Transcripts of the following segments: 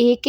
1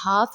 1/2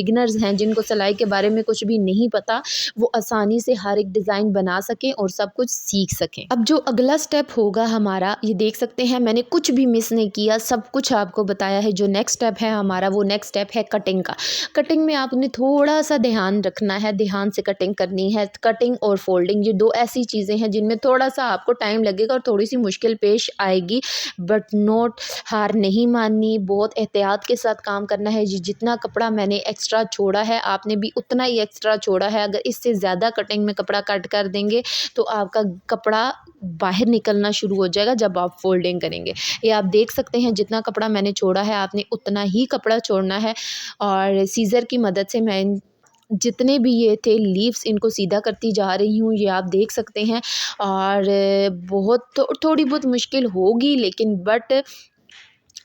beginners हैं जिनको सिलाई के बारे में कुछ भी नहीं पता, वो आसानी से हर एक डिज़ाइन बना सकें और सब कुछ सीख सकें। अब जो अगला स्टेप होगा हमारा, ये देख सकते हैं मैंने कुछ भी मिस नहीं किया, सब कुछ आपको बताया है। जो नेक्स्ट स्टेप है हमारा, वो नेक्स्ट स्टेप है कटिंग का। कटिंग में आपने थोड़ा सा ध्यान रखना है, ध्यान से कटिंग करनी है। कटिंग और फोल्डिंग ये दो ऐसी चीज़ें हैं जिनमें थोड़ा सा आपको टाइम लगेगा और थोड़ी सी मुश्किल पेश आएगी, बट नोट हार नहीं माननी, बहुत एहतियात के साथ काम करना है। जितना कपड़ा मैंने एक्स्ट्रा छोड़ा है आपने भी उतना ही एक्स्ट्रा छोड़ा है। अगर इससे ज़्यादा कटिंग में कपड़ा कट कर देंगे तो आपका कपड़ा बाहर निकलना शुरू हो जाएगा जब आप फोल्डिंग करेंगे। ये आप देख सकते हैं जितना कपड़ा मैंने छोड़ा है आपने उतना ही कपड़ा छोड़ना है। और सीज़र की मदद से मैं जितने भी ये थे लीव्स इनको सीधा करती जा रही हूँ, ये आप देख सकते हैं। और बहुत थोड़ी बहुत मुश्किल होगी, लेकिन बट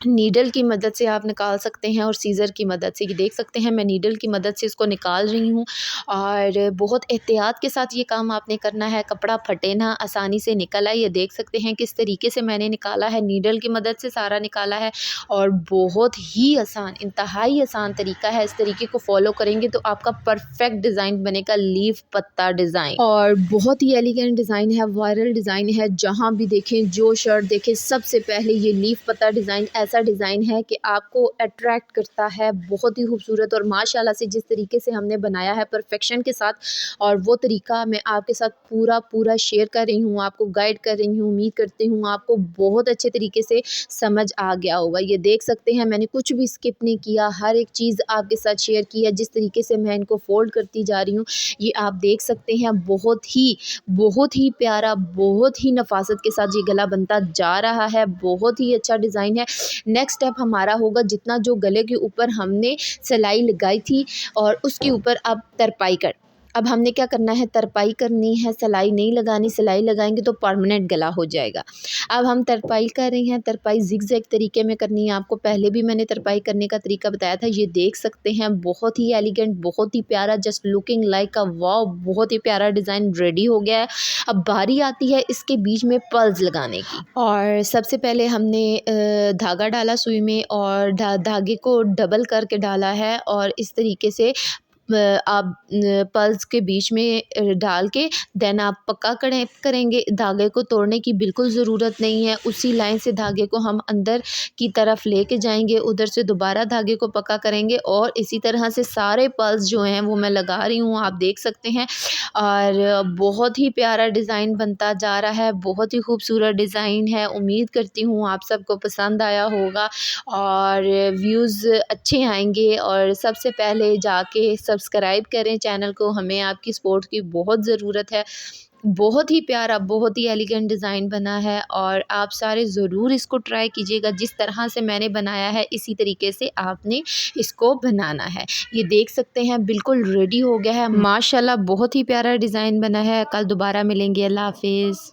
नीडल की मदद से आप निकाल सकते हैं और सीज़र की मदद से। ये देख सकते हैं मैं नीडल की मदद से इसको निकाल रही हूँ। और बहुत एहतियात के साथ ये काम आपने करना है, कपड़ा फटे ना, आसानी से निकल आए। ये देख सकते हैं किस तरीके से मैंने निकाला है, नीडल की मदद से सारा निकाला है। और बहुत ही आसान, इंतहाई आसान तरीका है। इस तरीके को फॉलो करेंगे तो आपका परफेक्ट डिज़ाइन बनेगा, लीफ पत्ता डिज़ाइन। और बहुत ही एलिगेंट डिज़ाइन है, वायरल डिज़ाइन है। जहाँ भी देखें, जो शर्ट देखें, सबसे पहले ये लीफ पत्ता डिज़ाइन ऐसा डिज़ाइन है कि आपको अट्रैक्ट करता है, बहुत ही खूबसूरत। और माशाल्लाह से जिस तरीके से हमने बनाया है परफेक्शन के साथ, और वो तरीका मैं आपके साथ पूरा शेयर कर रही हूँ, आपको गाइड कर रही हूँ। उम्मीद करती हूँ आपको बहुत अच्छे तरीके से समझ आ गया होगा। ये देख सकते हैं मैंने कुछ भी स्किप नहीं किया, हर एक चीज़ आपके साथ शेयर की है। जिस तरीके से मैं इनको फोल्ड करती जा रही हूँ, ये आप देख सकते हैं बहुत ही प्यारा, बहुत ही नफासत के साथ ये गला बनता जा रहा है। बहुत ही अच्छा डिज़ाइन है। नेक्स्ट स्टेप हमारा होगा, जितना जो गले के ऊपर हमने सिलाई लगाई थी और उसके ऊपर अब तरपाई कर, अब हमने क्या करना है, तरपाई करनी है, सिलाई नहीं लगानी। सिलाई लगाएंगे तो परमानेंट गला हो जाएगा। अब हम तरपाई कर रहे हैं। तरपाई ज़िग-ज़ैग तरीके में करनी है। आपको पहले भी मैंने तरपाई करने का तरीका बताया था। ये देख सकते हैं बहुत ही एलिगेंट, बहुत ही प्यारा, जस्ट लुकिंग लाइक अ वाव, बहुत ही प्यारा डिज़ाइन रेडी हो गया है। अब बारी आती है इसके बीच में पल्स लगाने की। और सबसे पहले हमने धागा डाला सुई में और धागे को डबल करके डाला है। और इस तरीके से आप पल्स के बीच में डाल के देन आप पक्का करेंगे। धागे को तोड़ने की बिल्कुल ज़रूरत नहीं है। उसी लाइन से धागे को हम अंदर की तरफ लेके जाएंगे, उधर से दोबारा धागे को पक्का करेंगे और इसी तरह से सारे पल्स जो हैं वो मैं लगा रही हूँ, आप देख सकते हैं। और बहुत ही प्यारा डिज़ाइन बनता जा रहा है, बहुत ही खूबसूरत डिज़ाइन है। उम्मीद करती हूँ आप सबको पसंद आया होगा और व्यूज़ अच्छे आएंगे। और सबसे पहले जाके सब्सक्राइब करें चैनल को, हमें आपकी सपोर्ट की बहुत ज़रूरत है। बहुत ही प्यारा, बहुत ही एलिगेंट डिज़ाइन बना है और आप सारे ज़रूर इसको ट्राई कीजिएगा। जिस तरह से मैंने बनाया है इसी तरीके से आपने इसको बनाना है। ये देख सकते हैं बिल्कुल रेडी हो गया है माशाल्लाह, बहुत ही प्यारा डिज़ाइन बना है। कल दोबारा मिलेंगे, अल्लाह हाफिज़।